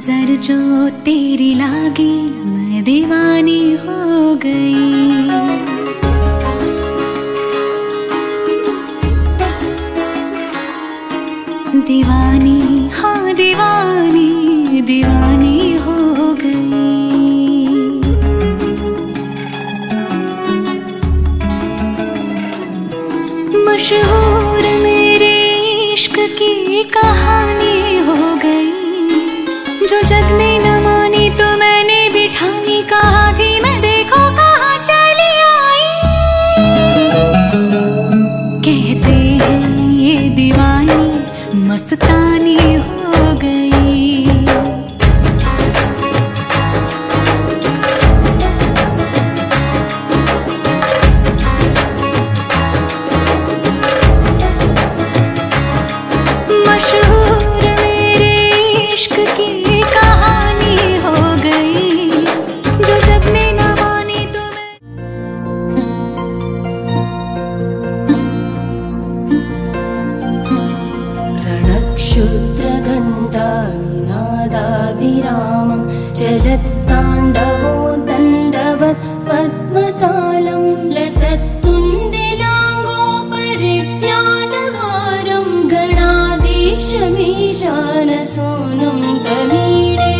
नजर जो तेरी लागी मैं दीवानी हो गई। दीवानी हाँ दीवानी दीवानी हो गई। मशहूर मेरे इश्क की कहानी हो गई। जो जग ने न मानी तो मैंने भी ठानी, कहा थी मैं देखो कहाँ चली आई। कहते हैं ये दीवानी मस्तानी हो गई। मशहूर मेरे इश्क की कहानी हो गई। जो जब ने न मानी तो रणक्षुद्रघण्टानिनादाभिरामं चलत्ताण्डवो दण्डवत् पद्मतालं लसत्तुण्डिलाङ्गोपरिज्ञानहारं गणाधीशमीशानसूनुं तमीडे।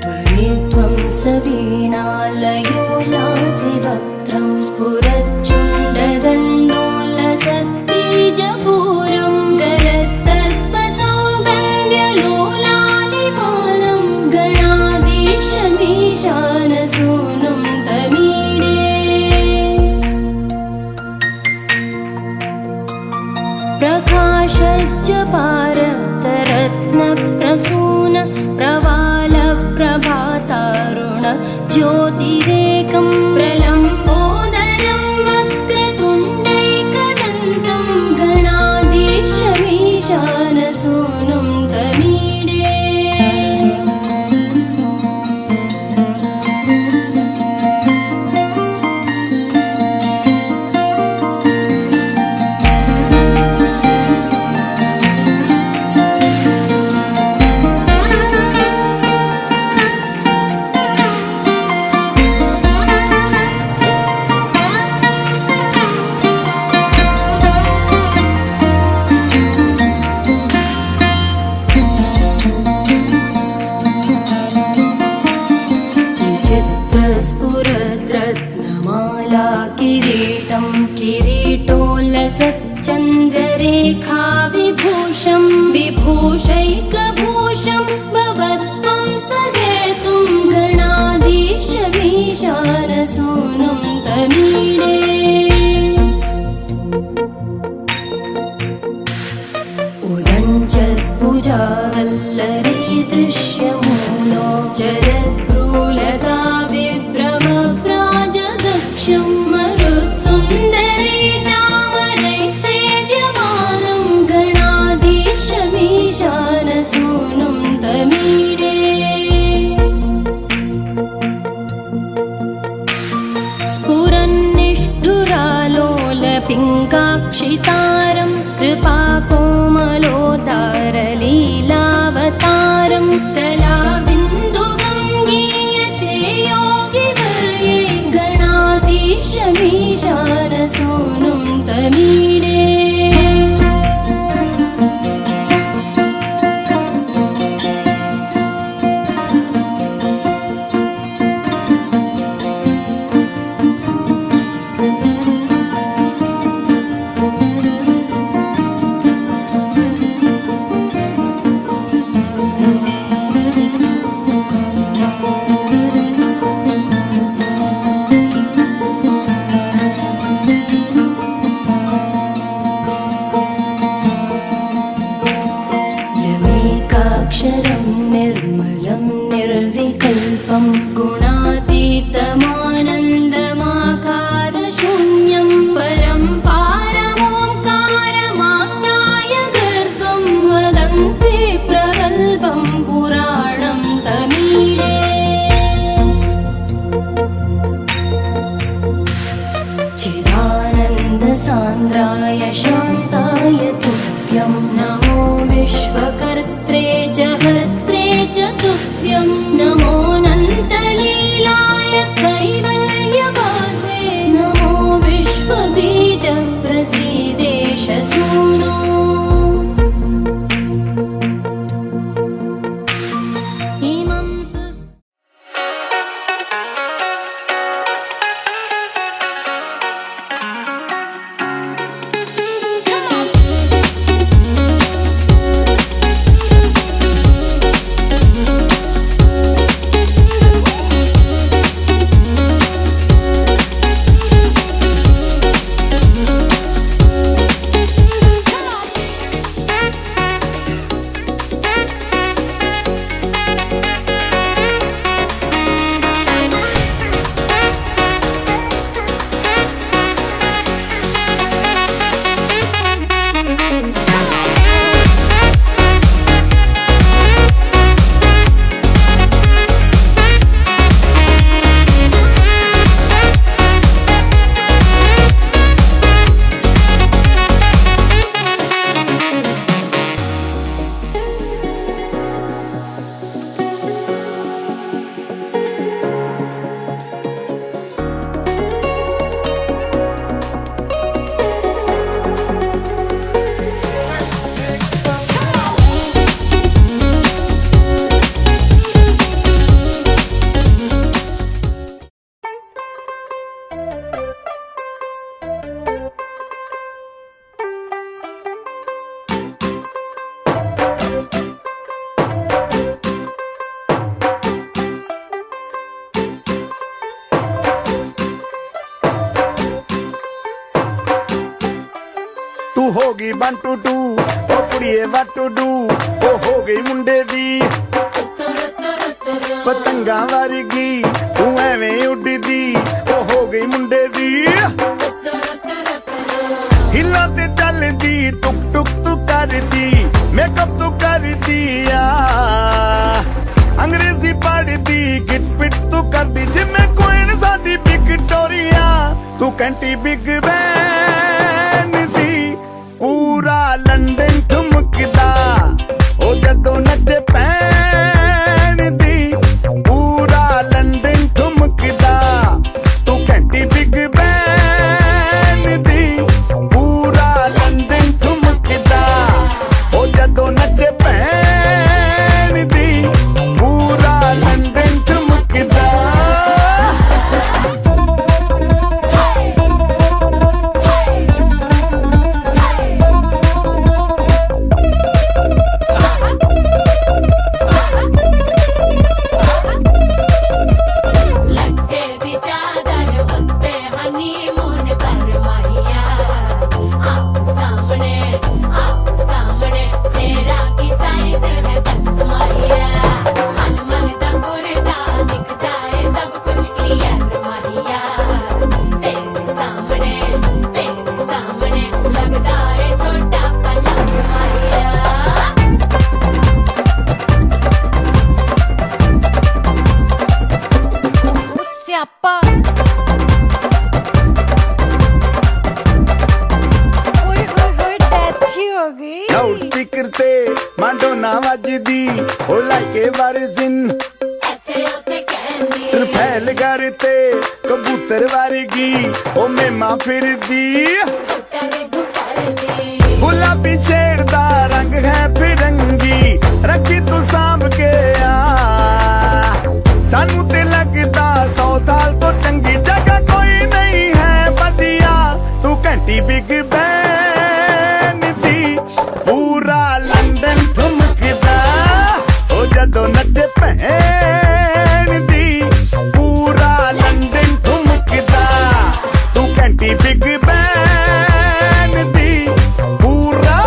त्वरित्वं सवीणालयो लासिवक्त्रं स्फुरच्चुण्डदण्डोलसत्तेजपूरं गलत्तर्पसौगन्ध्यलोलालिपानं गणाधीशमीशानसूनुं तमीडे। प्रकाशज्जपारक्तरत्नप्रसून प्रवालप्रभातारुण ज्योतिरेकं प्रलम्बोदरं वक्रतुण्डैकदन्तं गणाधीशमीशानसूनुं तमीडे। विचित्रस्फुरद्रत्नमाला किरीटं किरीटोल्लसच्चन्द्ररेखा विभूषं विभूषैकभूषं भवत्वं सहेतुं गणाधीशमीशानसूनुं तमीडे। उदञ्चत्भुजावल्लरी दृश्यमूलो जरद्भ्रूलता विभ्रमप्राजदक्षं मरुत्सुन्दरी चामरैः सेव्यमानं गणाधीशमीशानसूनुं तमीडे। स्फुरन्निष्ठुरालोलपिङ्गाक्षितारं कृपाकोमलोदारलीलावतारं कलाबिन्दुगं गीयते योगिवर्ये गणाधीशमीशानसूनुं तमीडे। यमेकाक्षरं निर्मलं निर्विकल्पं गुणातीतमानन्दमाकारशून्यं परं पारमोङ्कारमाज्ञाय गर्भं वदन्ति प्रगल्भं पुराणं तमीडे। चिदानन्दसान्द्राय शान्ताय तुभ्यं सुनो तू होगी 1 2 2 ओ कुड़िए what to do ओ हो गई मुंडे दी पतंगा वर्गी तू एवें उड़दी ओ हो गई मुंडे दी हिला ते चलदी टुक टुक तू करदी मेकअप तू करदी अंग्रेजी पढ़दी गिट पिट तू करदी जिम्मे कोई न साडी विक्टोरिया तू कैंटी बिग बैन दी पूरा लंडन ठुमकदा ओ जदों नचे पैन दी पूरा लंडन ठुमकदा तू कैंटी बिग बैन दी पूरा लंडन ठुमकदा ओ जदों नचे पैन दी पूरा लंडन ठुमकदा लाउड स्पीकर ते मांडोना वजदी ओ लाइके वारिजिन फैल करते कबूतर वारगी ओ मेमा फिरदी गुलाबी शेड दा रंग है फिरंगी रखी तू सांभ के सानू ते लगदा 100 साल तो चंगी जगह कोई नहीं है बदिया तू घंटी बिग बैन दी पूरा लंदन ठुमकदा ओ जदों नचे भैन दी पूरा लंदन ठुमकदा तू घंटी बिग बैन दी पूरा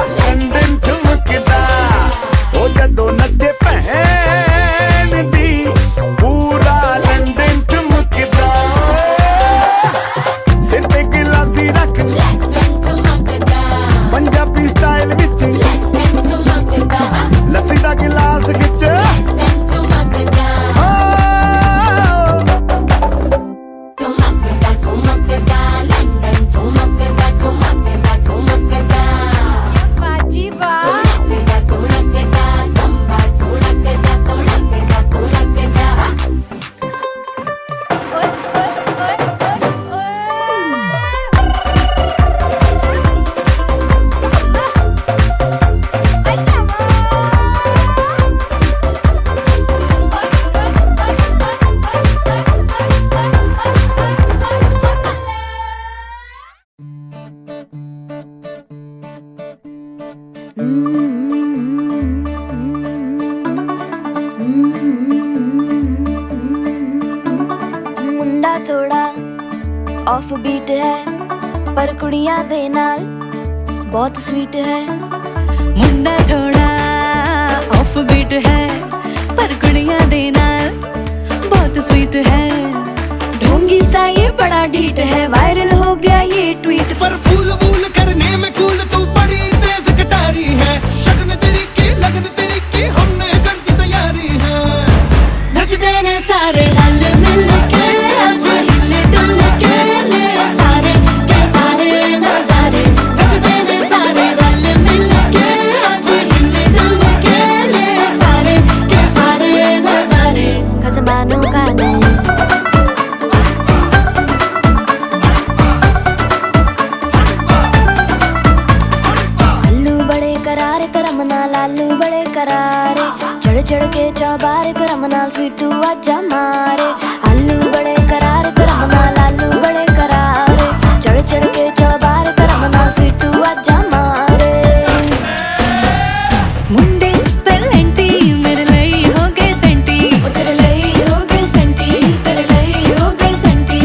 मुंडा थोड़ा ऑफ बीट है पर कुड़ियां दे नाल बहुत स्वीट है। मुंडा थोड़ा ऑफ बीट है पर कुड़ियां दे नाल बहुत स्वीट है। ढोंगी सा ये बड़ा ढीठ है, वायरल हो गया ये ट्वीट। पर फूल वूल करने में कूल तू बड़ी तेज कटारी है। शगन तेरी की लगन तेरी की हमने कर दी तैयारी है। नचते ने सारे रल मिल के आज हिले डुल के ले सारे के सारे नजारे। नचते ने सारे रल मिल के आज हिले डुल के ले सारे के सारे नजारे। खसमानों का नहीं लालू बड़े करारे चढ़ चढ़ के चौबारे तेरा मनाल स्वीटू आजा मारे। आलू बड़े करारे तेरा मनाल लालू बड़े करारे चढ़ चढ़ के चौबारे तेरा मनाल स्वीटू आजा मारे। मुंडे पेलेंटी मेरे लिए हो गए सेंटी, तेरे लिए हो गए सेंटी, तेरे लिए हो गए सेंटी।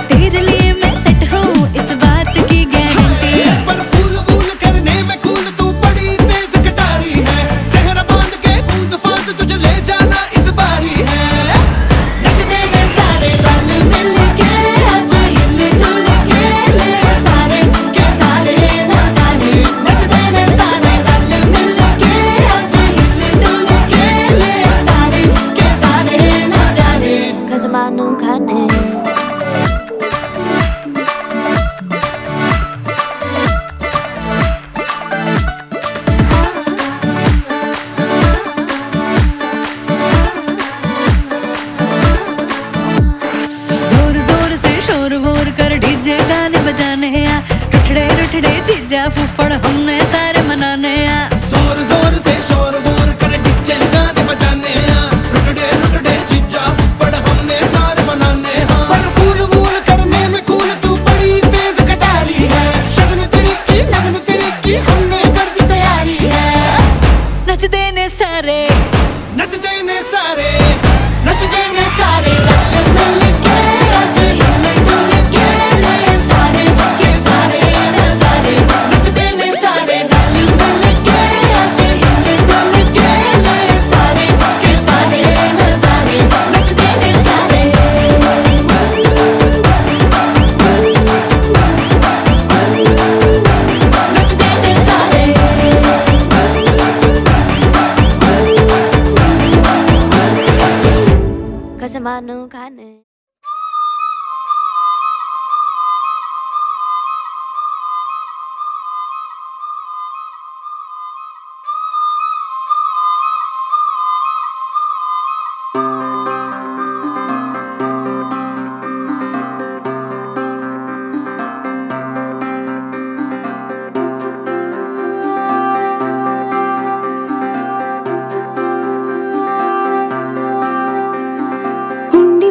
तेरे लिए मैं सेट हूँ इस बात की गारंटी। पर फूल वूल करने में कूल तू बड़ी तेज कटारी है। सहरा बांध के कूद फांद तुझे ले जाना इस बारी है। नचते ने सारे रल मिल के आज हिले डुल के ले सारे के सारे नजारे। नचते ने सारे रल मिल के आज हिले डुल के ले सारे के सारे नजारे। खसमानू खाने जोर जोर से शोर वोर कर डीजे गाने बजाने आ। रुठड़े रुठड़े चीजा फूफड़ हमने सारे मनाने आ। जोर जोर से शोर वोर कर डीजे गाने बजाने आ। रुटड़े रुटड़े चीजा फुफड़ हमने सारे मनाने हैं। पर फूल वूल करने में कूल तू बड़ी तेज कटारी है। शगन तेरी की लगन तेरी की हमने कर दी तैयारी है। नचते ने सारे नचते ने सारे नचते ने सारे रल मिल के आज हिले डुल के ले सारे के सारे नजारे। नचते ने सारे रल मिल के आज हिले डुल के ले सारे के सारे नजारे। नचते ने सारे नचते ने सारे खसमानू खाने। उंडी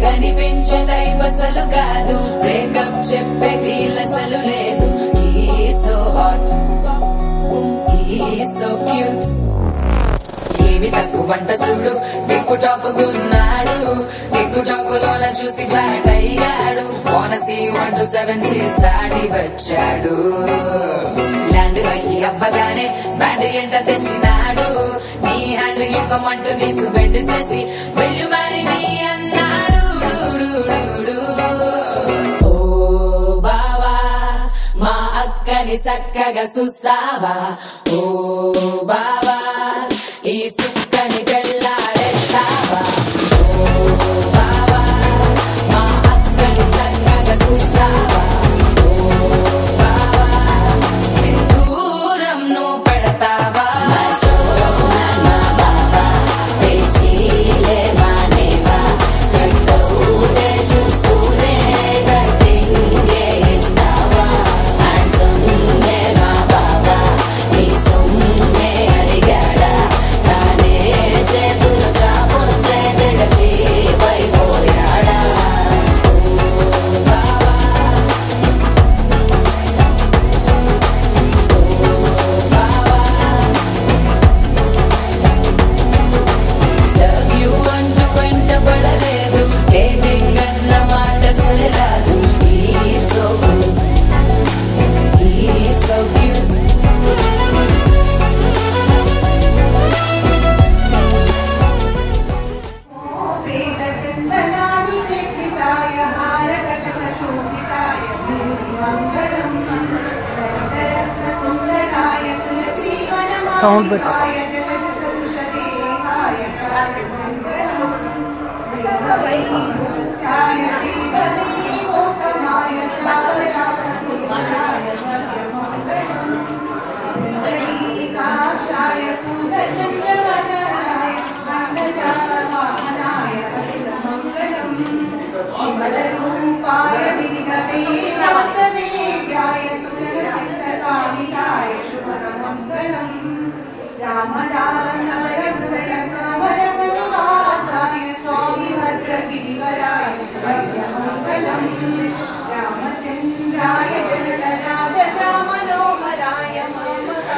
కనిపించే టైప్ అసలు కాదు బ్రేకప్ చెప్పే వీల్ అసలు లేదు సో హాట్ సో క్యూట్ ఏమి తక్కువ వంట చూడు టిక్కు టాప్ గున్నాడు టిక్కు టాక్ లోన చూసి ఫ్లాట్ అయ్యాడు బోనసీ 1 to 7 సీస్ దాటి వచ్చాడు ల్యాండ్ అయ్యి అవ్వగానే బ్యాండ్ ఎంట తెచ్చినాడు నీ హ్యాండ్ ఇవ్వమంటూ నీసు బెండ్ చేసి వెళ్ళు మరి నీ అన్నాడు ఓ బావా మా అక్కని చక్కగా చూస్తావా ఓ బావా ఈ సుక్కని పెళ్ళాడేస్తావా ఓ బావా మా అక్కని చక్కగా చూస్తావా ఓ బావా సింధూరం నువ్వు పెడతావా చూస్తూనే గట్టింగే ఇస్తావా హ్యాండ్సమ్ మా బాబా నీ సొమ్మే అడిగాడా తానే చేతులు చాపొస్తే తెగచి పైపోయాడా బాబా బాబా లవ్ యూ అంటూ వెంట పడలేదు డేటింగ్ అన్న మాట రాదు సో క్యూట్ సౌండ్ పెట్టు రామచంద్రాయ మనోహరాయ మంగళం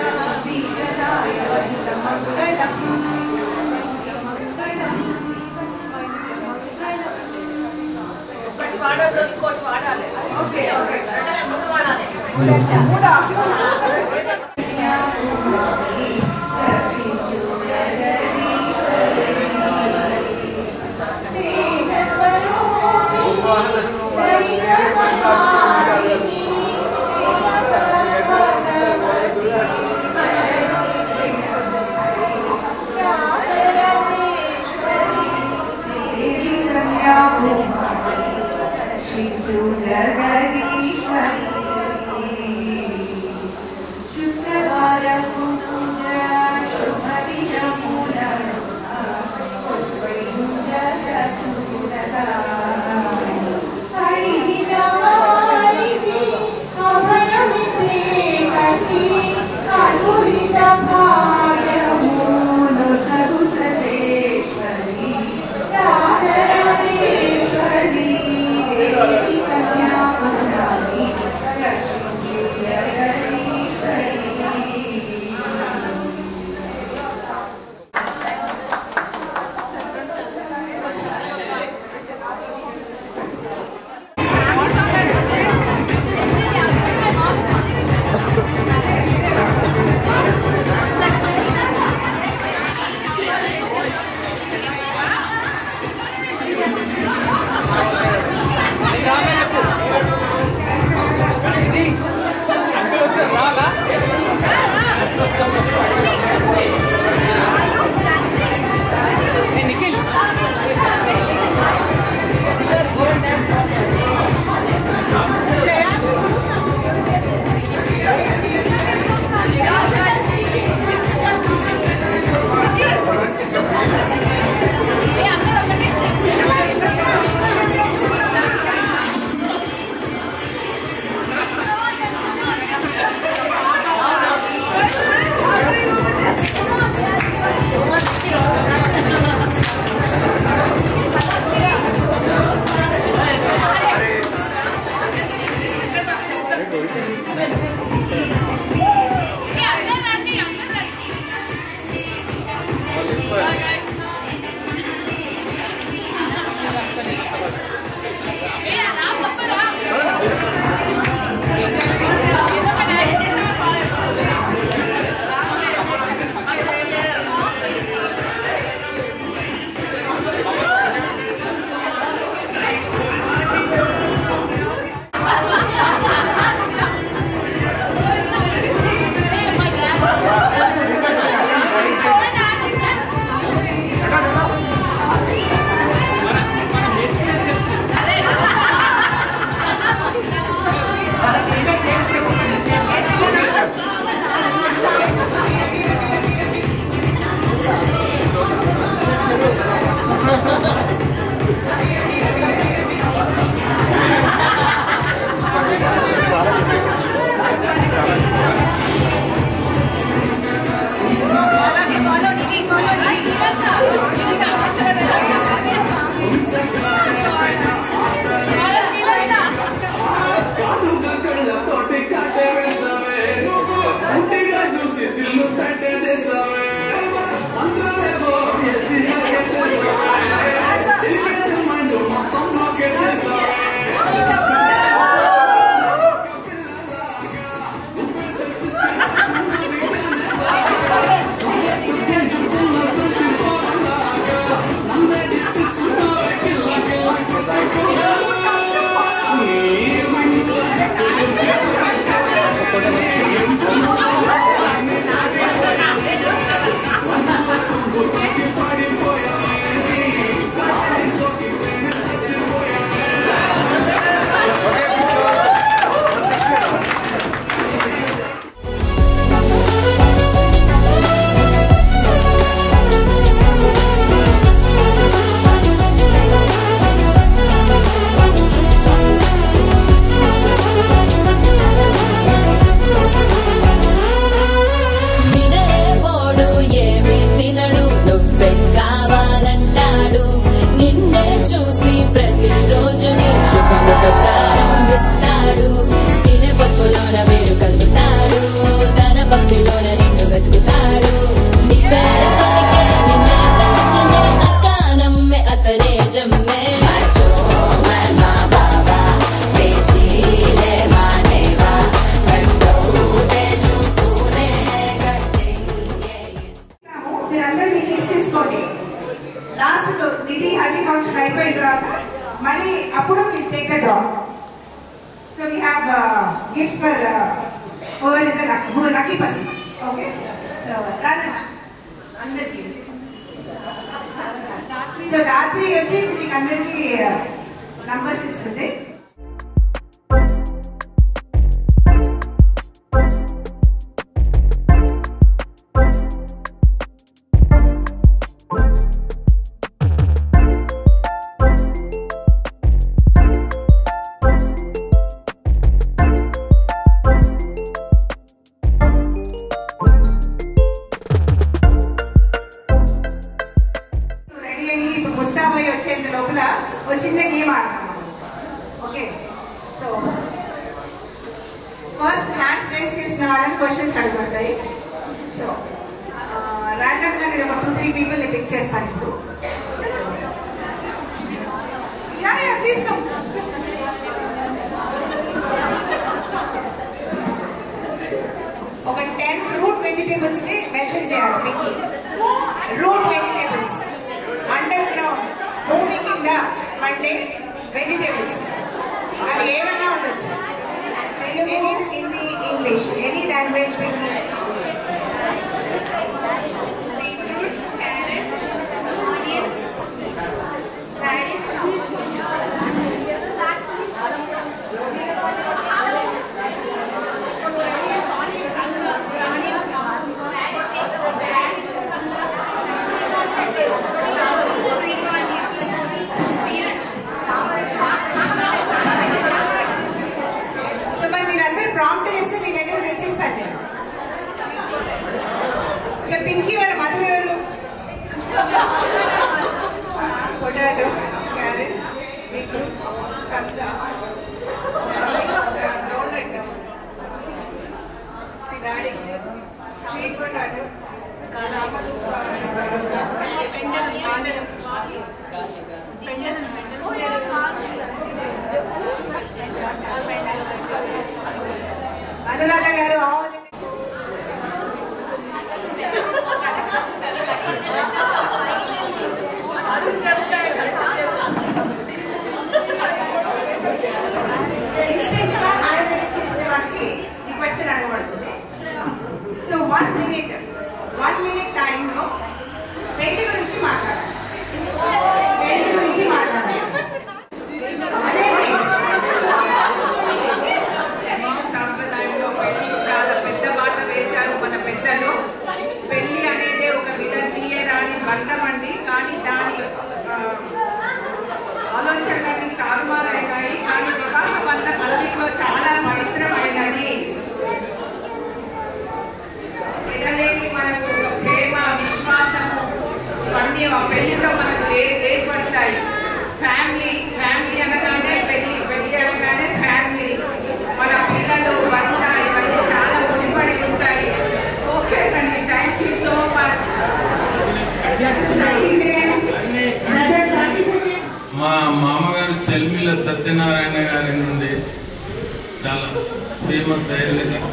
కావాలంటాడు నిన్నే చూసి ప్రతిరోజు నీ శుభముఖ ప్రారంభిస్తాడు తినే పప్పులోన వేరు కలుపుతాడు తన పప్పిలోన నిన్ను వెతుకుతాడు నీ పేర పలికే నిన్నే తలచనే అక్క నమ్మే అతనే జమ్మే మాచో మా బాబా పేచీలే మానేవా గట్టౌటే చూస్తూనే గట్టే మీరందరూ మీ చిట్స్ తీసుకోండి. లాస్ట్ నిధి హల్దీ ఫంక్షన్ అయిపోయిన తర్వాత మళ్ళీ అప్పుడు will take the draw. So we have gifts for whoever is lucky person. Okay, so Radha అందరికీ. సో రాత్రి వచ్చి మీకు అందరికీ నంబర్స్ ఇస్తుంది. వచ్చేంత లోపల ఒక చిన్న గేమ్ ఆడతాం. Okay, so first hands rise చేసిన వాళ్ళని క్వశ్చన్స్ అడగబడతాయి. సో ర్యాండమ్ గా నేను ఒక 2-3 పీపుల్ పిక్ చేస్తాను ఇప్పుడు. Please come. ఒక 10 రూట్ వెజిటేబుల్స్ ని మెన్షన్ చేయాలి. మీకు రూట్ వెజిటేబుల్స్ అండర్ గ్రౌండ్ భూమి కింద పండే వెజిటేబుల్స్ అవి ఏమైనా ఉండొచ్చు. Telugu, Hindi, English, any language మీకు. పింకీ వాడు మధుర ఎవరు? పొటాటో, క్యారెట్, బీట్రూట్, కద్ద, donut, radish, sweet potato, Anuradha garu question అడగబడుతుంది. So 1 minute టైంలో పెళ్లి గురించి మాట్లాడాలి. సాంప్రదాయంలో పెళ్లి చాలా పెద్ద బాట వేశారు మన పెద్దలు. పెళ్లి అనేది ఒక విడదీయరాని బంధం అండి. కానీ దాని ఆలోచనలన్నీ తారుమారైనాయి. కానీ వివాహ బంధం అన్నింటిలో చాలా పవిత్రమైనది. ఎడలేని మనకు ప్రేమ, విశ్వాసము అన్నీ ఆ పెళ్లితో మనకు ఏర్పడతాయి. ఫ్యామిలీ అనగానే పెళ్లి అనగానే ఫ్యామిలీ, మన పిల్లలు, భర్త ఇవన్నీ చాలా ముడిపడి ఉంటాయి. ఓకే అండి, థ్యాంక్ యూ సో మచ్. మా మామగారు చెల్మిల సత్యనారాయణ గారి నుండి చాలా ఫేమస్ ఆయుర్వేదిక్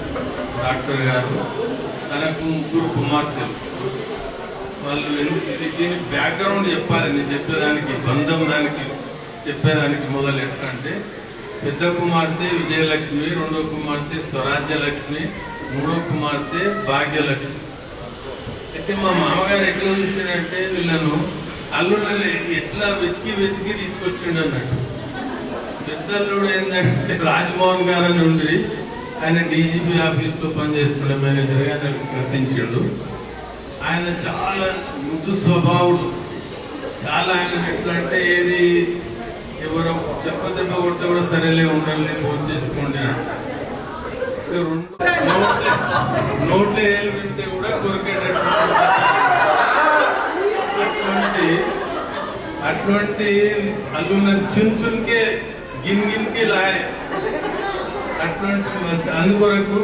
డాక్టర్ గారు. తనకు 3 కుమార్తెలు. వాళ్ళు దీని బ్యాక్గ్రౌండ్ చెప్పాలి. నేను చెప్పేదానికి బంధం దానికి చెప్పేదానికి మొదలు ఎట్లా అంటే, పెద్ద కుమార్తె విజయలక్ష్మి, 2వ కుమార్తె స్వరాజ్యలక్ష్మి, 3వ కుమార్తె భాగ్యలక్ష్మి. అయితే మా మామగారు ఎట్లా చూసిండంటే వీళ్ళను అల్లుళ్ళని ఎట్లా వెతికి తీసుకొచ్చిండు అన్నట్టు. పెద్దల్లుడు ఏంటంటే రాజ్మోహన్ గారు అని ఉండి ఆయన డీజీపీ ఆఫీస్లో పనిచేస్తుండే మేనేజర్గా ఆయన గుర్తించాడు. ఆయన చాలా మృదు స్వభావుడు. చాలా ఆయన ఎట్లా అంటే ఏది ఎవరో చెప్పదెబ్బ కొడితే కూడా సరేలే ఉండాలి, ఫోన్ చేసుకోండి అంటే నోట్లో ఏలు పెడితే కూడా కొరికేటట్టు అటువంటి అల్లున్న చున్చున్కే గిన్గిన్కి లాయ్ అటువంటి అందుకొరకు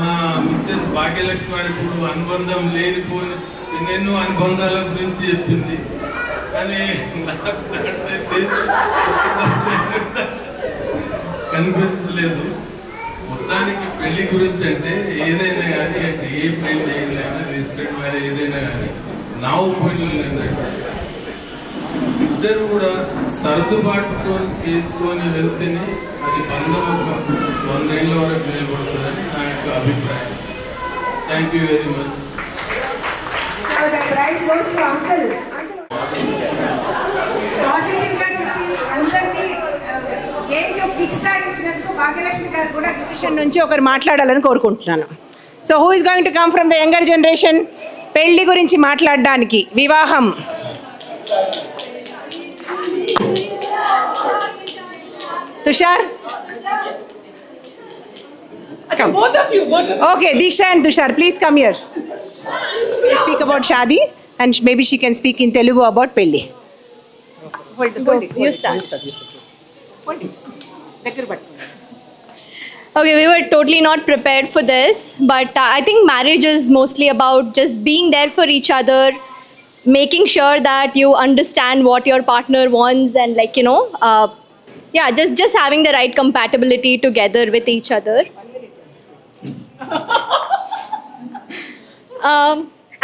మా మిస్సెస్ భాగ్యలక్ష్మి గారు ఇప్పుడు అనుబంధం లేనిపోని ఎన్నెన్నో అనుబంధాల గురించి చెప్పింది. కానీ నాకు కనిపించలేదు. మొత్తానికి పెళ్లి గురించి అంటే ఏదైనా కానీ అంటే ఏ పెళ్లి అయినా రిజిస్టర్డ్ మ్యారేజ్ ఏదైనా కానీ నా ఒపీనియన్ ఏంటంటే ఇద్దరు కూడా సర్దుబాటుతో చేసుకొని వెళ్తేనే అది బంధం ఒక 100 ఏళ్ళ వరకు నిలబడుతుందని నా యొక్క అభిప్రాయం. Thank you very much. పాజిటివ్గా చెప్పి అందరినీ గేమ్కి కిక్ స్టార్ట్ ఇచ్చినందుకు భాగ్యలక్ష్మి గారు కూడా డివిజన్ నుంచి ఒకరు మాట్లాడాలని కోరుకుంటున్నాను. So who is going to come from the younger generation పెళ్లి గురించి మాట్లాడడానికి? వివాహం. Tushar. Okay, Diksha and Tushar, please come here. Speak about Shadi and maybe she can speak in Telugu about Pelli. You start. Okay, we were totally not prepared for this, but I think marriage is mostly about just being there for each other, making sure that you understand what your partner wants and like, you know, yeah, just having the right compatibility together with each other.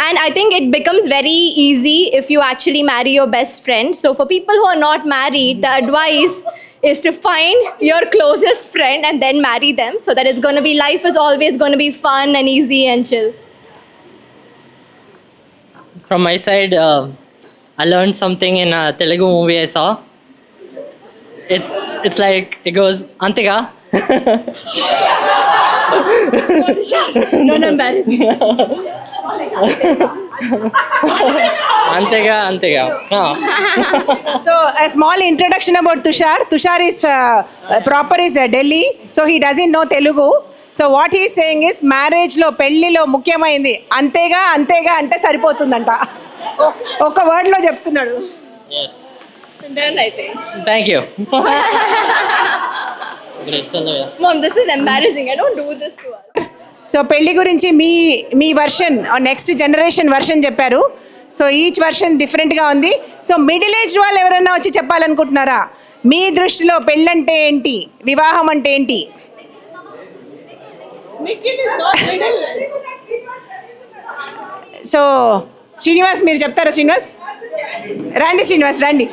And I think it becomes very easy if you actually marry your best friend. So for people who are not married, the advice is to find your closest friend and then marry them, so that it's going to be, life is always going to be fun and easy and chill. From my side, I learned something in a Telugu movie I saw. It's like, it goes, Antega. Don't embarrass me. Antega. No. So a small introduction about Tushar. Tushar is proper is Delhi, so he doesn't know Telugu. So what he is saying is marriage lo పెళ్లిలో ముఖ్యమైనది అంతేగా అంటే సరిపోతుందంట. ఒక word లో చెప్తున్నాడు. Yes. Then I think. Thank you. Mom, this is embarrassing. I don't do this to us. So పెళ్లి గురించి మీ version next generation version చెప్పారు. సో ఈచ్ వర్షన్ డిఫరెంట్గా ఉంది. సో మిడిల్ ఏజ్ వాళ్ళు ఎవరైనా వచ్చి చెప్పాలనుకుంటున్నారా? మీ దృష్టిలో పెళ్ళంటే ఏంటి, వివాహం అంటే ఏంటి? సో శ్రీనివాస్ మీరు చెప్తారా? శ్రీనివాస్ రండి. శ్రీనివాస్ రండి.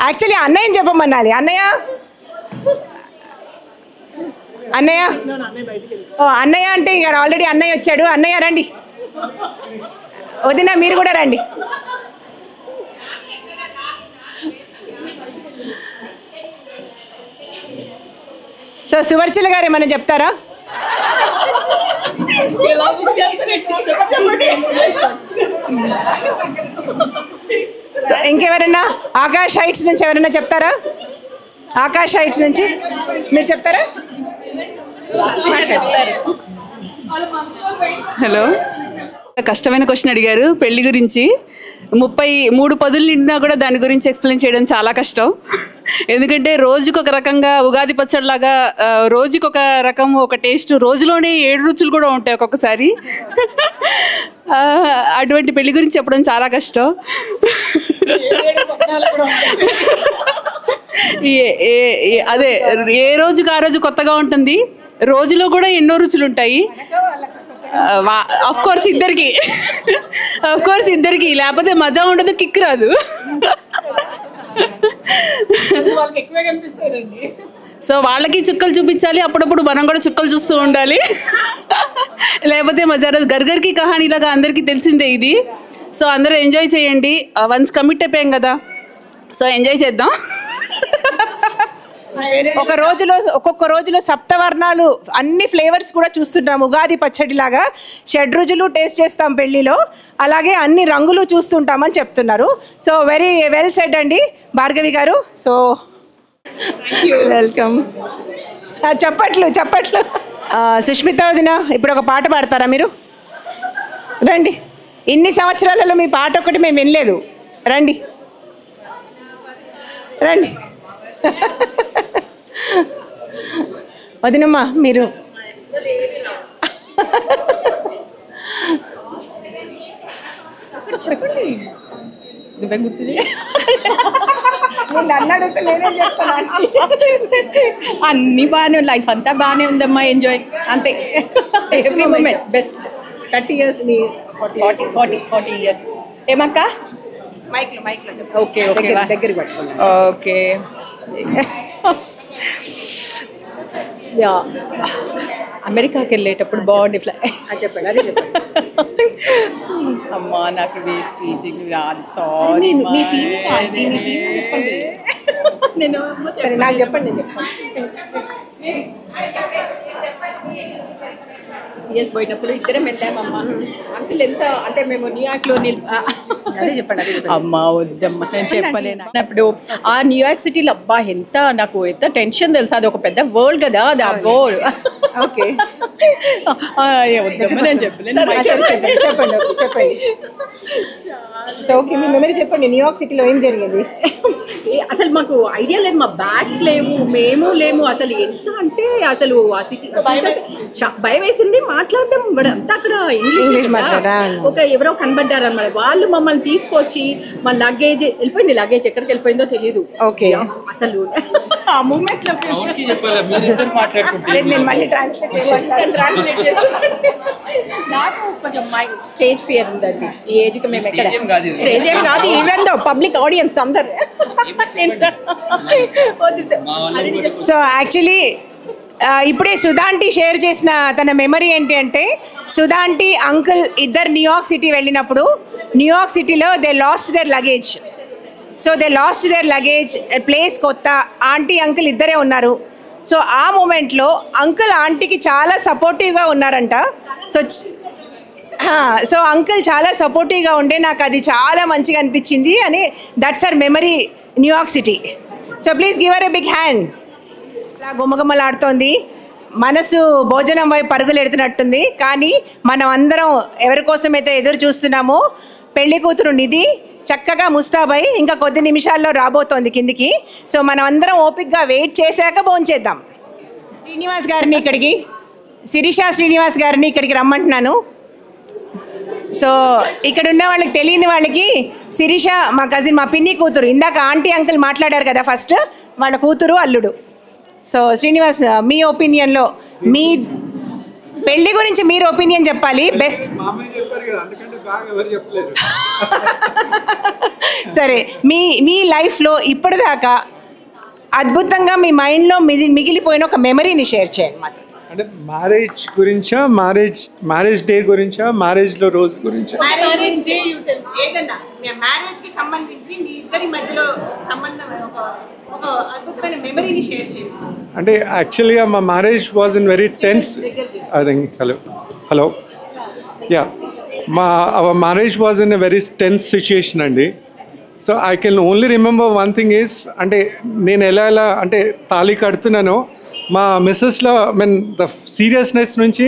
యాక్చువల్లీ అన్నయ్యని చెప్పమన్నాలి. అన్నయ్య అన్నయ్య అంటే ఇక ఆల్రెడీ అన్నయ్య వచ్చాడు. అన్నయ్య రండి. వదిన మీరు కూడా రండి. సో సువర్చల గారు ఏమైనా చెప్తారా? ఇంకెవరన్నా ఆకాష్ హైట్స్ నుంచి ఎవరైనా చెప్తారా? ఆకాష్ హైట్స్ నుంచి మీరు చెప్తారా? హలో, కష్టమైన క్వశ్చన్ అడిగారు పెళ్లి గురించి. 33 పదులు నిండినా కూడా దాని గురించి ఎక్స్ప్లెయిన్ చేయడం చాలా కష్టం. ఎందుకంటే రోజుకొక రకంగా ఉగాది పచ్చడిలాగా రోజుకొక రకం ఒక టేస్ట్, రోజులోనే 7 రుచులు కూడా ఉంటాయి ఒక్కొక్కసారి. అటువంటి పెళ్లి గురించి చెప్పడం చాలా కష్టం. అదే ఏ రోజుకి ఆ రోజు కొత్తగా ఉంటుంది. రోజులో కూడా ఎన్నో రుచులు ఉంటాయి. ఆఫ్ కోర్స్ ఇద్దరికి లేకపోతే మజా ఉండదు, కిక్ రాదు. సో వాళ్ళకి చుక్కలు చూపించాలి, అప్పుడప్పుడు మనం కూడా చుక్కలు చూస్తూ ఉండాలి. లేకపోతే మజా రాదు. గర్గర్కి కహానీలాగా అందరికీ తెలిసిందే ఇది. సో అందరూ ఎంజాయ్ చేయండి. వన్స్ కమిట్ అయిపోయాం కదా, సో ఎంజాయ్ చేద్దాం. ఒక్కొక్క రోజులో సప్తవర్ణాలు అన్ని ఫ్లేవర్స్ కూడా చూస్తుంటాం. ఉగాది పచ్చడిలాగా 7 రుచులు టేస్ట్ చేస్తాం పెళ్లిలో, అలాగే అన్ని రంగులు చూస్తుంటామని చెప్తున్నారు. సో వెరీ వెల్ సెడ్ అండి భార్గవి గారు. So welcome. చప్పట్లు. సుష్మిత వదిన ఇప్పుడు ఒక పాట పాడతారా మీరు? రండి. ఇన్ని సంవత్సరాలలో మీ పాట ఒకటి మేము వినలేదు. రండి రండి. వదినమ్మా మీరు చెప్పండి. నన్ను అడిగితే నేనే చెప్తాను. అన్నీ బాగానే, లైఫ్ అంతా బాగానే ఉందమ్మా, ఎంజాయ్ అంతే. Every moment best. 30 years మీ 40 years. ఏమక్క? మైక్లో చెప్పండి. ఓకే ఓకే దగ్గర పట్టుకోండి. ఓకే. యా, అమెరికాకి వెళ్ళేటప్పుడు బాగుంది చెప్పండి. అదే చెప్పండి. అమ్మా నాకు స్పీచింగ్ రాదు, సారీ. నేను సరే నాకు చెప్పండి. యూఎస్ పోయినప్పుడు ఇద్దరం వెళ్ళామమ్మా. అంకుల్ ఎంత అంటే మేము న్యూయార్క్లో అదే చెప్పండి. అమ్మా వద్దమ్మా నేను చెప్పలేను. అప్పుడు ఆ న్యూయార్క్ సిటీలో అబ్బా నాకు ఎంత టెన్షన్ తెలుసా, అది ఒక పెద్ద వరల్డ్ కదా అది. అబ్బో ఓకే వద్దమ్మా నేను చెప్పలేను. చెప్పండి. సో ఓకే మీ మెమరీ చెప్పండి. న్యూయార్క్ సిటీలో ఏం జరిగింది? అసలు మాకు ఐడియా లేదు, మా బ్యాగ్స్ లేవు, మేము లేము. అసలు ఎంత అంటే అసలు ఆ సిటీ భయం వేసింది మాట్లాడడం. అంతా అక్కడ ఇంగ్లీష్ ఒక ఎవరో కనబడ్డారు అనమాట. వాళ్ళు మమ్మల్ని తీసుకొచ్చి మా లగేజ్ వెళ్ళిపోయింది. లగేజ్ ఎక్కడికి వెళ్ళిపోయిందో తెలియదు. ఓకే అసలు ఆ మూమెంట్ లో ట్రాన్స్లేట్ చేసి నాకు కొంచెం మై స్టేజ్ ఫియర్ ఉందండి. ఈ ఏజ్కి మేము ఎక్కడ స్టేజ్ ఏం కాదు, ఈవెన్ దో పబ్లిక్ ఆడియన్స్ అందరు. సో యాక్చువల్లీ ఇప్పుడే సుధాంటి షేర్ చేసిన తన మెమరీ ఏంటి అంటే, సుధాంటి అంకుల్ ఇద్దరు న్యూయార్క్ సిటీ వెళ్ళినప్పుడు న్యూయార్క్ సిటీలో they lost their luggage. So they lost their luggage, place కొత్త, ఆంటీ అంకుల్ ఇద్దరే ఉన్నారు. సో ఆ మూమెంట్లో అంకుల్ ఆంటీకి చాలా సపోర్టివ్గా ఉన్నారంట. సో అంకుల్ చాలా సపోర్టివ్గా ఉండే నాకు అది చాలా మంచిగా అనిపించింది అని. That's our memory New York city. So please give her a big hand. అలా గుమ్మగుమ్మలాడుతోంది, మనసు భోజనం వైపు పరుగులు ఎడుతున్నట్టుంది. కానీ మనం అందరం ఎవరి కోసమైతే ఎదురు చూస్తున్నామో, పెళ్లి కూతురు నిధి చక్కగా ముస్తాబై ఇంకా కొద్ది నిమిషాల్లో రాబోతోంది కిందికి. సో మనం అందరం ఓపిక్గా వెయిట్ చేశాక భోంచేద్దాం. శ్రీనివాస్ గారిని ఇక్కడికి, శిరీష శ్రీనివాస్ గారిని ఇక్కడికి రమ్మంటున్నాను. సో ఇక్కడ ఉన్న వాళ్ళకి తెలియని వాళ్ళకి, శిరీష మా కజిన్, మా పిన్ని కూతురు. ఇందాక ఆంటీ అంకుల్ మాట్లాడారు కదా, ఫస్ట్ వాళ్ళ కూతురు అల్లుడు. సో శ్రీనివాస్, మీ ఒపీనియన్లో మీ పెళ్లి గురించి మీరు ఒపీనియన్ చెప్పాలి. బెస్ట్ సరే, మీ లైఫ్లో ఇప్పటిదాకా అద్భుతంగా మీ మైండ్లో మిగిలిపోయిన ఒక మెమరీని షేర్ చేయండి మాతో. అంటే మ్యారేజ్ గురించా, మ్యారేజ్ డే గురించా, మ్యారేజ్లో రోజు గురించా? ఏదన్నా మ్యారేజ్కి సంబంధించి మీ ఇద్దరి మధ్యలో సంబంధం ఒక అద్భుతమైన మెమరీని షేర్ చేయండి. అంటే యాక్చువల్గా మా marriage was in very tense, I think. Hello yeah, our marriage was in a very tense situation అండి. So I can only remember one thing is, అంటే నేను ఎలా అంటే తాళి కడుతున్నానో మా మిస్సెస్లో మీన్ ద సీరియస్నెస్ నుంచి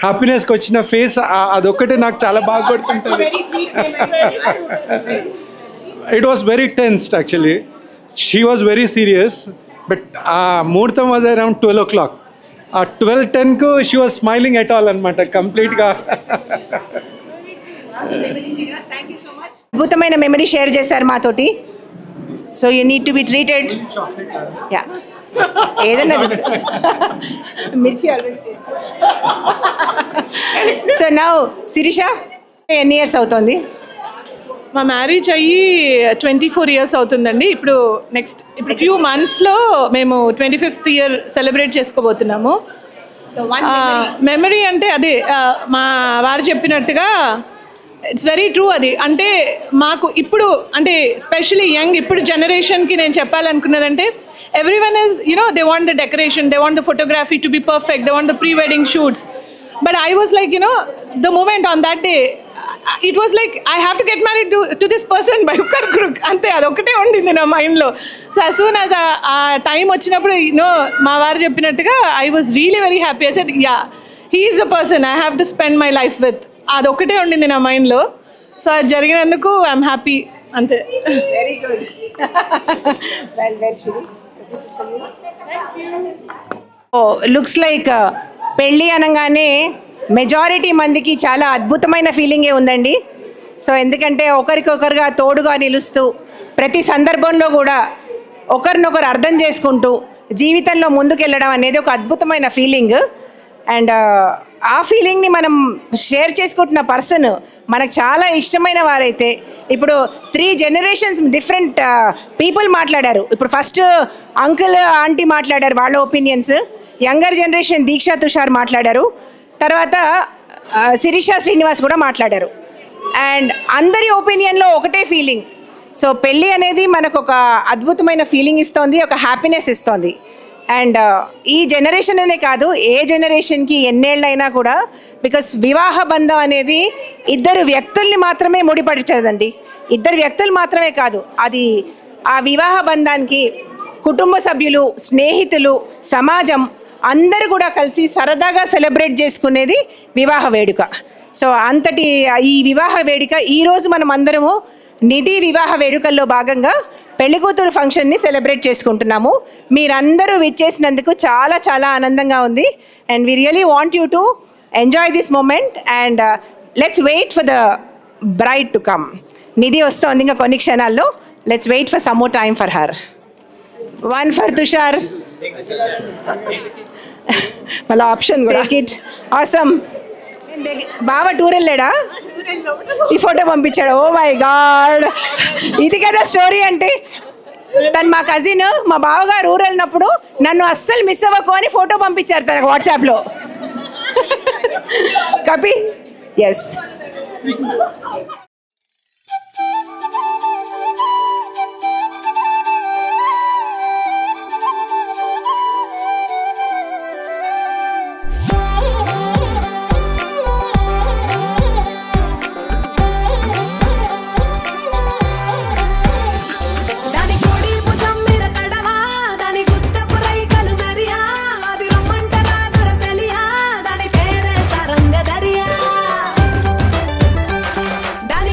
హ్యాపీనెస్కి వచ్చిన ఫేస్, అదొక్కటే నాకు చాలా బాగా కొడుతుంటుంది. It was very tensed actually. She was very serious, but ఆ ముహూర్తం వాజ్ అరౌండ్ 12 o'clock. ఆ 12:10కు she was smiling at all అనమాట కంప్లీట్గా. అద్భుతమైన మెమరీ షేర్ చేశారు మాతోటి. So you need to be treated. Yeah, ఏదన్నా మిర్చి ఆల్రెడీ. సో నౌ శిరీష, ఎన్ని ఇయర్స్ అవుతుంది? మా మ్యారేజ్ అయ్యి 24 years అవుతుందండి. ఇప్పుడు ఫ్యూ మంత్స్లో మేము 25th year సెలబ్రేట్ చేసుకోబోతున్నాము. మెమరీ అంటే అదే మా వారు చెప్పినట్టుగా ఇట్స్ వెరీ ట్రూ. అది అంటే మాకు ఇప్పుడు అంటే స్పెషలీ యంగ్ ఇప్పుడు జనరేషన్కి నేను చెప్పాలనుకున్నదంటే, everyone is, they want the decoration, they want the photography to be perfect, they want the pre-wedding shoots. But I was like, the moment on that day, it was like, I have to get married to this person by hook or crook. Ante adokate undindi na mind lo. So as soon as a time vachinappudu, ma varu cheppinattuga, I was really very happy. I said, yeah, he is the person I have to spend my life with. అదొక్కటే ఉండింది నా మైండ్లో. So అది జరిగినందుకు I'm happy అంతే. Very good. Looks like పెళ్ళి అనగానే majority మందికి చాలా అద్భుతమైన ఫీలింగే ఉందండి. సో ఎందుకంటే ఒకరికొకరుగా తోడుగా నిలుస్తూ ప్రతి సందర్భంలో కూడా ఒకరినొకరు అర్థం చేసుకుంటూ జీవితంలో ముందుకెళ్ళడం అనేది ఒక అద్భుతమైన ఫీలింగ్. అండ్ ఆ ఫీలింగ్ని మనం షేర్ చేసుకుంటున్న పర్సన్ మనకు చాలా ఇష్టమైన వారైతే, ఇప్పుడు 3 generations డిఫరెంట్ పీపుల్ మాట్లాడారు. ఇప్పుడు ఫస్ట్ అంకుల్ ఆంటీ మాట్లాడారు వాళ్ళ ఒపీనియన్స్, యంగర్ జనరేషన్ దీక్షా తుషార్ మాట్లాడారు, తర్వాత శిరీష శ్రీనివాస్ కూడా మాట్లాడారు. అండ్ అందరి ఒపీనియన్లో ఒకటే ఫీలింగ్. సో పెళ్ళి అనేది మనకు ఒక అద్భుతమైన ఫీలింగ్ ఇస్తుంది, ఒక హ్యాపీనెస్ ఇస్తుంది. అండ్ ఈ జనరేషన్ అనే కాదు, ఏ జనరేషన్కి ఎన్నేళ్ళైనా కూడా, బికాస్ వివాహ బంధం అనేది ఇద్దరు వ్యక్తుల్ని మాత్రమే ముడిపడిచదండి. ఇద్దరు వ్యక్తులు మాత్రమే కాదు, అది ఆ వివాహ బంధానికి కుటుంబ సభ్యులు, స్నేహితులు, సమాజం అందరూ కూడా కలిసి సరదాగా సెలబ్రేట్ చేసుకునేది వివాహ వేడుక. సో అంతటి ఈ వివాహ వేడుక ఈరోజు మనం అందరము నిధి వివాహ వేడుకల్లో భాగంగా పెళ్లికూతురు ఫంక్షన్ని సెలబ్రేట్ చేసుకుంటున్నాము. మీరందరూ విచ్చేసినందుకు చాలా చాలా ఆనందంగా ఉంది. And we really want you to enjoy this moment and let's wait for the bride to come. Nidhi వస్తుంది ఇంకా కొన్ని క్షణాల్లో. Let's wait for some more time for her. 1 for Tushar. మళ్ళీ ఆప్షన్ కూడా ఆసమ్. బావ టూర్ వెళ్ళాడా? ఈ ఫోటో పంపించాడు. ఓ మై గాడ్, ఇది కదా స్టోరీ అంటే. తను మా కజిన్, మా బావగారు ఊరు వెళ్ళినప్పుడు నన్ను అస్సలు మిస్ అవ్వకు అని ఫోటో పంపించారు తనకు వాట్సాప్లో. కపి ఎస్. దాని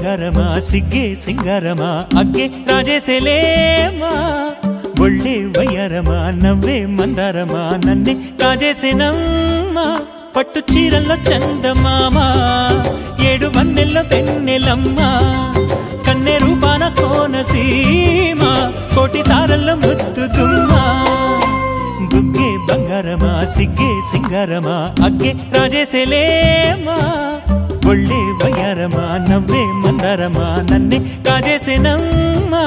బంగారమా సిగ్గే సింగారమా అగ్గే రాజేసేలేమా ఒళ్ళే వయ్యారమా నవ్వే మందారమా నన్నే కాజేసేనమ్మా పట్టు చీరల్లో చందమామ ఏడు వన్నెల్లో వెన్నెలమ్మా కన్నె రూపాన కోనసీమ కోటి తారల్లో ముద్దుగుమ్మా బుగ్గే బంగారమా సిగ్గే సింగారమా అగ్గే రాజేసేలేమా ఒళ్ళే వయ్యారమా నవ్వే మందారమా నన్నే కాజేసేనమ్మా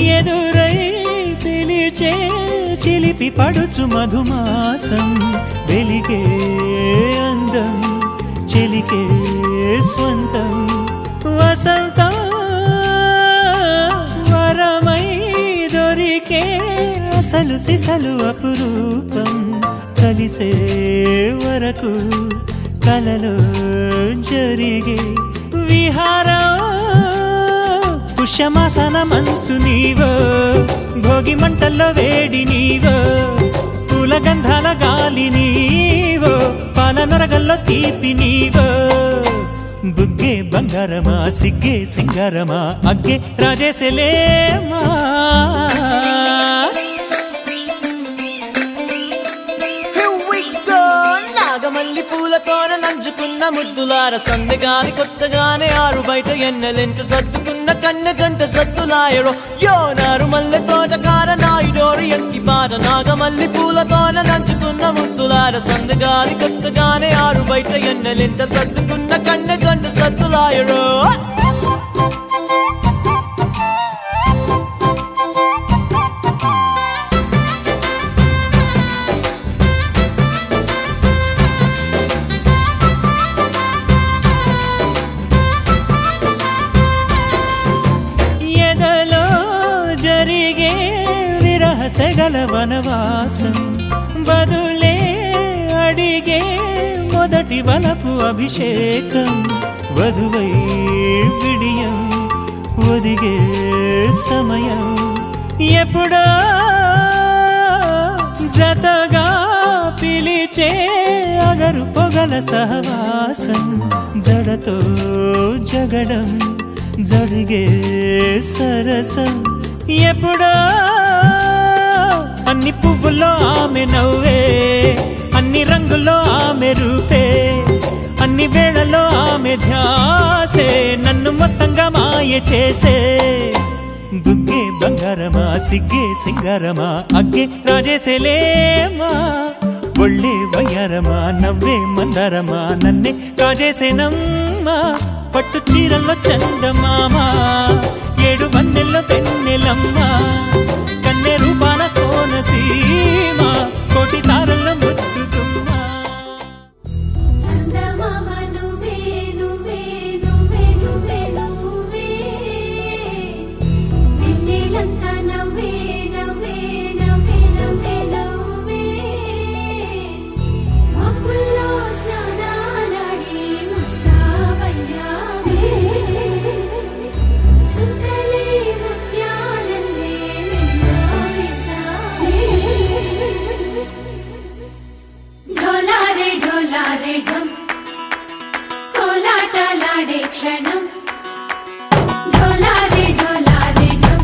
ఎదురై పిలిచే చిలిపి పడుచు మధుమాసం వెలిగే అందం చెలికే స్వంతం వసంతం వరమై దొరికే అసలు సిసలు అపురూపం కలిసే వరకు కలలో జరిగే విహారం పుష్యమాసన మనసు నీవో భోగి మంటల్లో వేడి నీవో పూల గంధాల గాలి నీవో పాల నొరగల్లో తీపి నీవో బుగ్గే బంగారమా సిగ్గే సింగారమా అగ్గే రాజేసేలేమా నాగమల్లి పూలతోన నంచుకున్న ముద్దులార సందెగాని కొత్తగానే ఆరు బయట ఎన్నెలెంట సర్దుకున్న కన్నె జంట సద్దులాయడో యోనారు మల్లె తోటకార నాయుడోరు ఎంకి బాట నాగమల్లి పూలతోన నంచుకున్న ముద్దులార సందెగాని కొత్తగానే ఆరు బయట ఎన్నెలెంట సర్దుకున్న కన్నె జంట సద్దులాయడో సెగల వనవాసం బదులే అడిగే మొదటి వలపు అభిషేకం వధువై విడియం ఒదిగే సమయం ఎప్పుడో జతగా పిలిచే అగరు పొగల సహవాసం జడతో జగడం జరిగే సరసం ఎప్పుడో అన్ని పువ్వుల్లో ఆమె నవ్వే అన్ని రంగుల్లో ఆమె రూపే అన్ని వేళల్లో ఆమె ధ్యాసే నన్ను మొత్తంగా మాయ చేసే బుగ్గే బంగారమా సిగ్గే సింగారమా అగ్గే రాజేసేలేమా ఒళ్ళే వయ్యారమా నవ్వే మందారమా నన్నే కాజేసేనమ్మా పట్టు చీరల్లో చందమామ ఏడు వన్నెల్లో వెన్నెలమ్మా కన్నె రూపాన కోనసీమ కోటి తారల్లో ముద్దుగుమ్మా చందమామ నువ్వే నువ్వే నువ్వే నువ్వే నువ్వే వెన్నెలంతా నవ్వే నవ్వే నవ్వే నవ్వే నవ్వే మబ్బుల్లో స్నానాలాడి ముస్తాబయ్యావే చుక్కలే ముత్యాలల్లే ढोलारे ढोलारे ढम कोलाटलाडे क्षणम ढोलारे ढोलारे ढम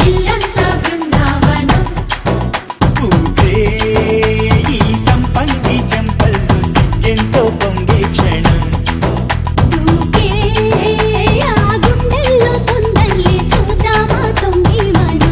इल्लंता बृंदावनम पूसे ఈ సంపంగి చెంపల్లో సిగ్గెంతో పొంగే క్షణం దూకే ఆ గుండెల్లో తొందల్లి చూద్దామా తొంగి మను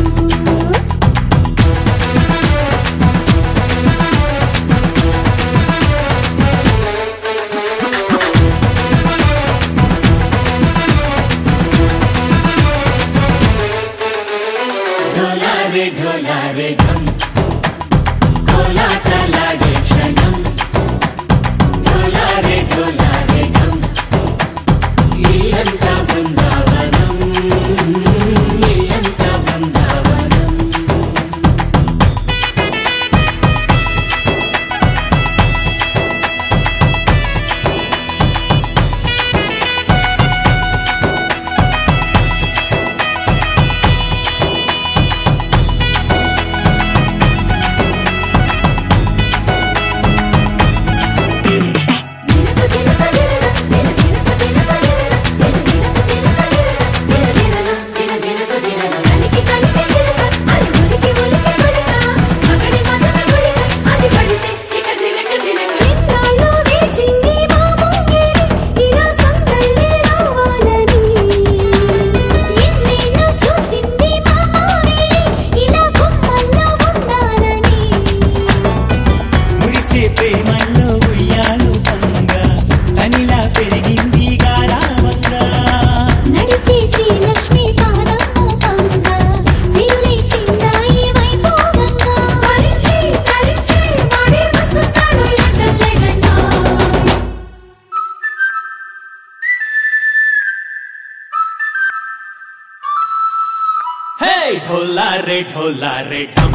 ढोला रे ढम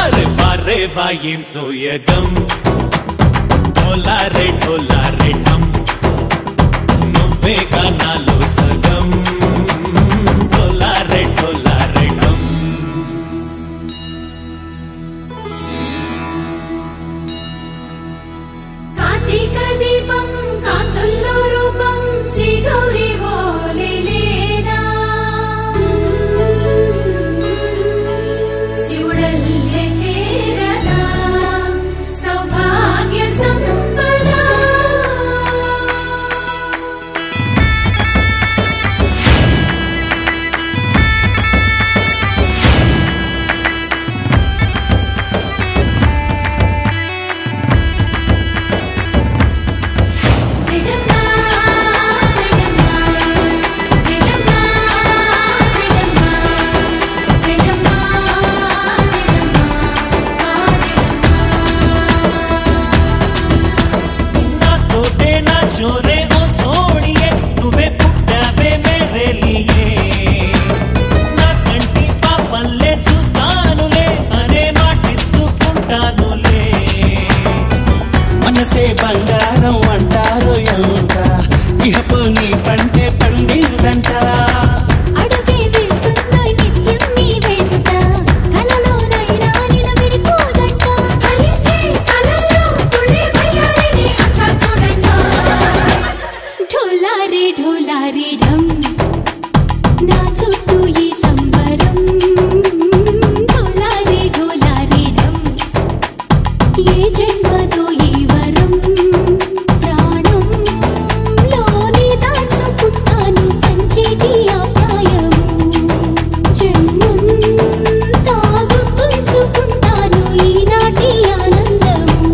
अरे वारे वायें सोयगम ढोला रे ढम నువ్వే గానాలో సగం ढोला रे ढम కార్తీక దీపం కాంతుల్లో రూపం శ్రీ గౌరీ ఓలే లేనా శివుడల్లే చేరదా సౌభాగ్య సంపద चोरे ओ सोनिए నువ్వే పుట్టావే మేరే లియే నా కంటి పాపల్లే చూస్తానులే అనే మాటిచ్చుకుంటానులే మనసే బంగారం అంటారు ఎంత ఇహపు నీ పంటే పండిందంట అడుగే వేస్తుందో నిత్యం నీ వెంట కలలోనైనా నిలబడిపోదంట ఫలించే కలలో తుళ్ళే వయ్యారిని అంతా చూడంట ढोला रे ढम నా చుట్టూ ఈ సంబరం ढोला रे ढम ఏ జన్మదో ఈ వరం ప్రాణం లోని దాచుకుంటాను పంచేటి ఆప్యాయము జన్మంతా గుర్తుంచుకుంటాను ఈనాటి ఆనందము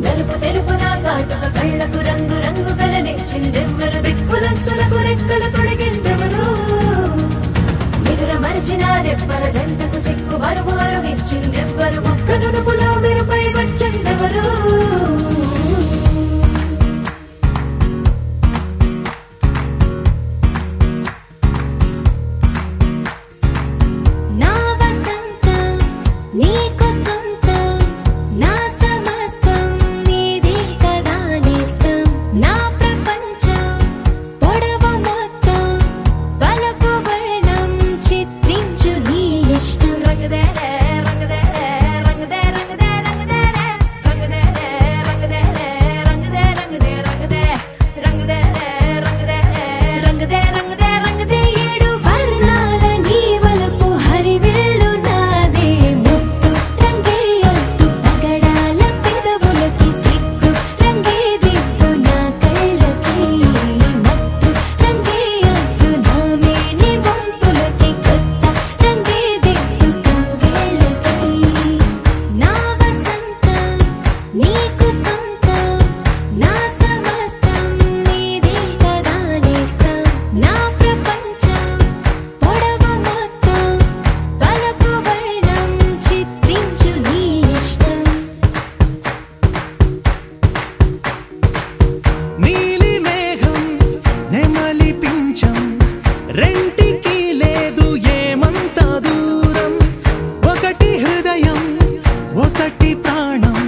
నలుపు తెలుపు నా కాటుక కళ్ళకు రంగు రంగు కలనిచ్చిందెవ్వరు దిక్కులంచులకు రెక్కలు తొడిగిందెవరు నిదుర మరిచిన రెప్పల జంటకు సిగ్గు మరువారు ఇచ్చిందెవ్వరు ముక్క నునుపులో మెరుపై వచ్చిందెవరు నా వసంతం నీకు సొంతం నా సమస్తం నీది కదా నేస్తం నా ప్రపంచం పొడవు మొత్తం వలపు వర్ణం చిత్రించు నీ ఇష్టం రంగదే రంగదే రంగదే రంగదే రంగదే రంగదే రంగదే రంగదే రంగదే రంగదే రంగదే రంగదే రంగదే రంగదే ఏడు వర్ణాల నీ వలపు హరివిల్లు నాదే ముత్తు రంగే ఒత్తు పగడాల పెదవులకి సిగ్గు రంగే దిద్దు నా కళ్ళకి మత్తు రంగే ఒత్తు నా మేని వంపులకి కొత్త రంగే దిద్దు కవ్వేళ్ళకి నా వసంతం నీకు సొంతం నా సమస్తం నీది కదా నేస్తం నా ప్రపంచం పొడవు మొత్తం వలపు వర్ణం చిత్రించు నీ ఇష్టం నీలి మేఘం నెమలి పించం రెంటికి లేదు ఏమంత దూరం ఒకటి హృదయం ఒకటి ప్రాణం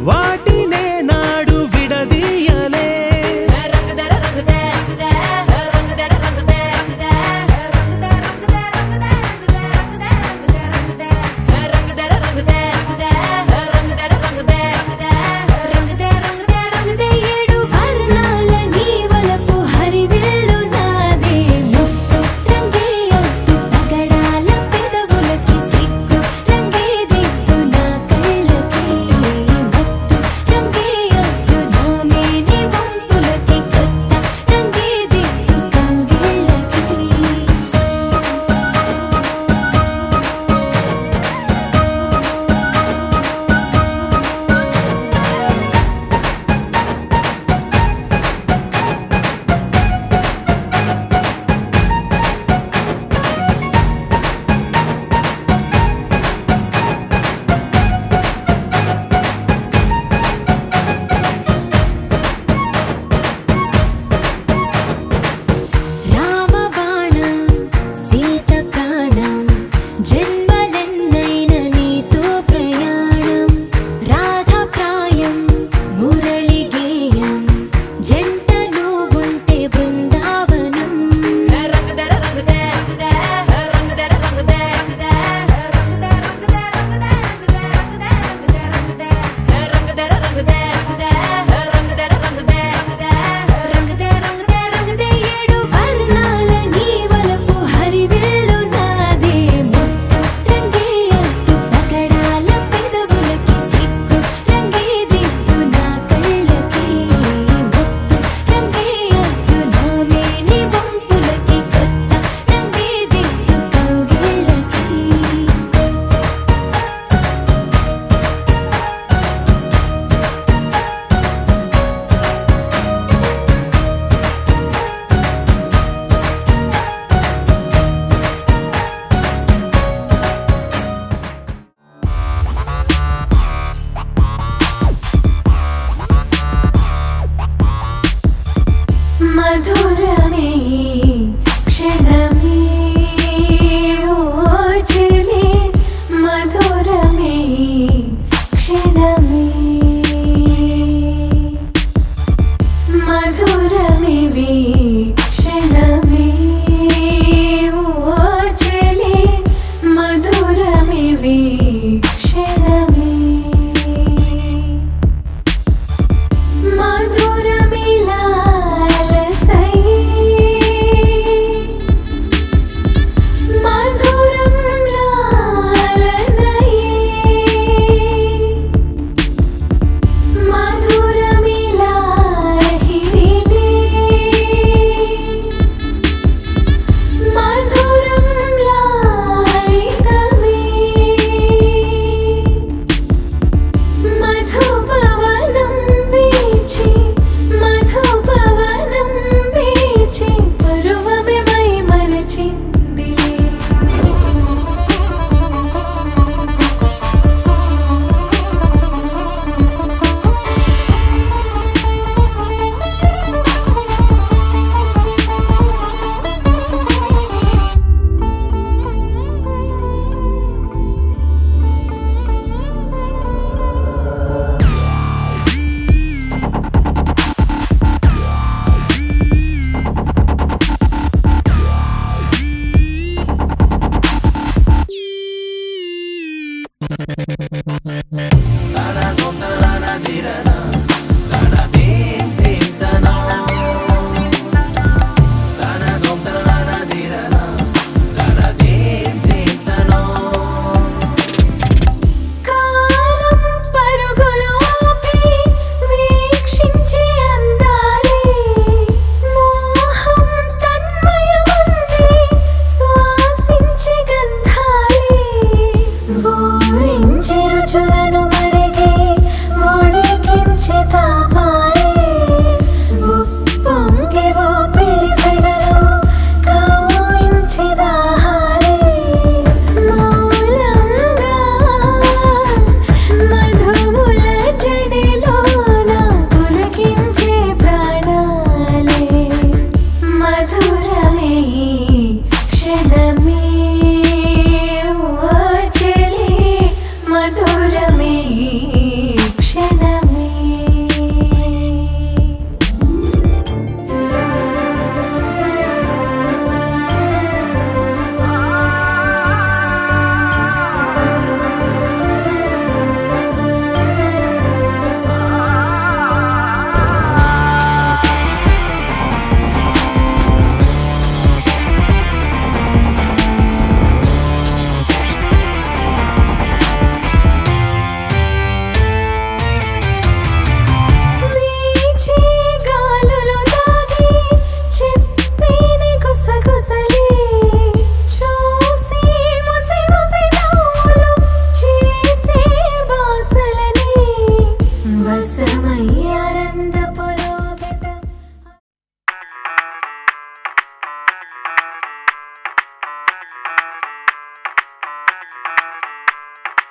వాటినే నాడు విడదీయలే రంగదర రంగదే రంగదర రంగదే రంగదే రంగదే రంగదే రంగదే రంగదే రంగదర రంగదే రంగదర రంగదే రంగదే రంగదే ఏడు వర్ణాల నీ వలపు హరివిల్లు నాదే ముత్తు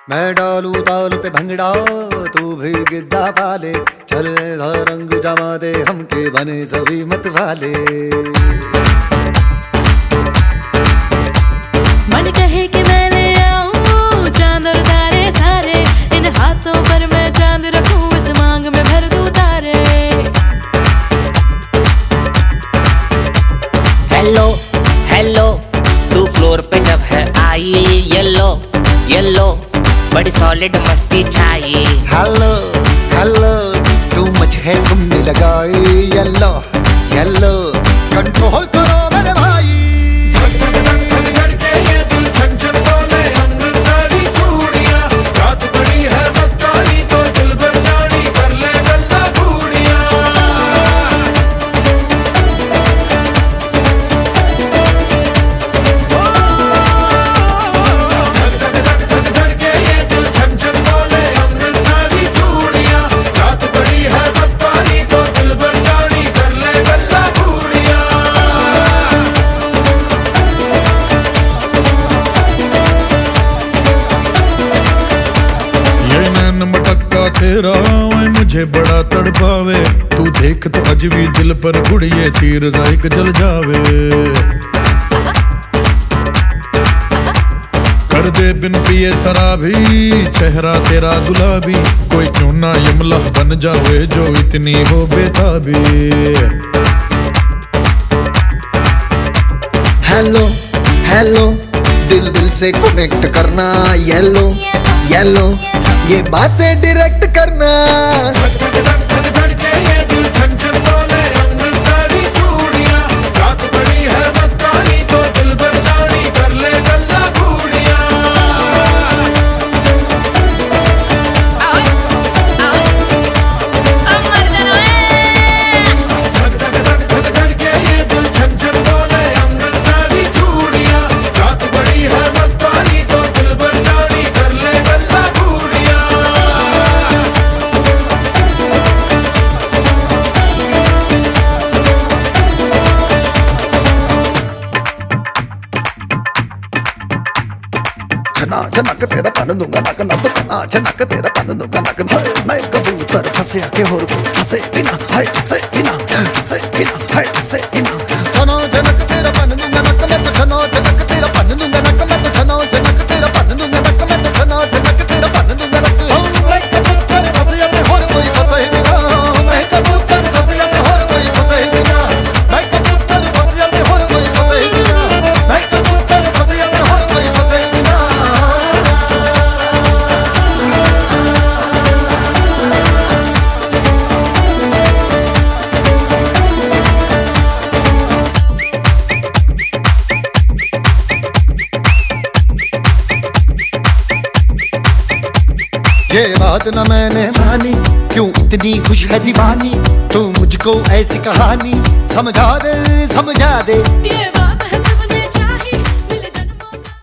मैं डालू ताल पे भंगड़ा तू भी गिद्दा पाले, चल ऐसा रंग जमा दे हमके बने सभी मत वाले। मन कहे कि मैं ले आऊं चांद और तारे सारे, इन हाथों पर मैं चांद रखूं, इस मांग में भर दूं तारे। हेलो हेलो तू फ्लोर पे जब है आई, येलो येलो बड़ी सॉलिड मस्ती छाई। हेलो हेलो तू मच है तुमने लगाई, येलो येलो कंट्रोल करो मेरे भाई। तेरा मुझे बड़ा तड़पावे, तू देख तो अज भी दिल पर गुड़िए तीर जाइक जल जावे। कर दे बिन पिए शराबी चेहरा तेरा गुलाबी, कोई क्यों ना यमला बन जावे जो इतनी हो बेताबी। हेलो हेलो दिल दिल से कनेक्ट करना, येलो येलो ये बातें डायरेक्ट करना। चनक तेरा पन दूंगा नक नक तना, चनक तेरा पन दूंगा नक। मैं कबूतर फंसे आके होर को फंसे बिना, हाय फंसे बिना, फंसे बिना, हाय फंसे बिना। चनो चनक तेरा पन दूंगा नक, मैं तो चनो चनक तेरा पन दूंगा नक, मैं तो चनो चनक तेरा पन दूंगा नक, मैं तो चनो चनक तेरा पन दूंगा नक। मैं कबूतर फंसे आके होर कोई फंसे बिना, मैं कबूतर फंसे आके होर कोई फंसे बिना, मैं कबूतर फंसे आके होर कोई फंसे बिना, मैं कबूतर फंसे आके होर कोई फंसे बिना। ये बात न मैंने मानी, क्यों इतनी खुश है दीवानी, तू मुझको ऐसी कहानी समझा दे समझा दे।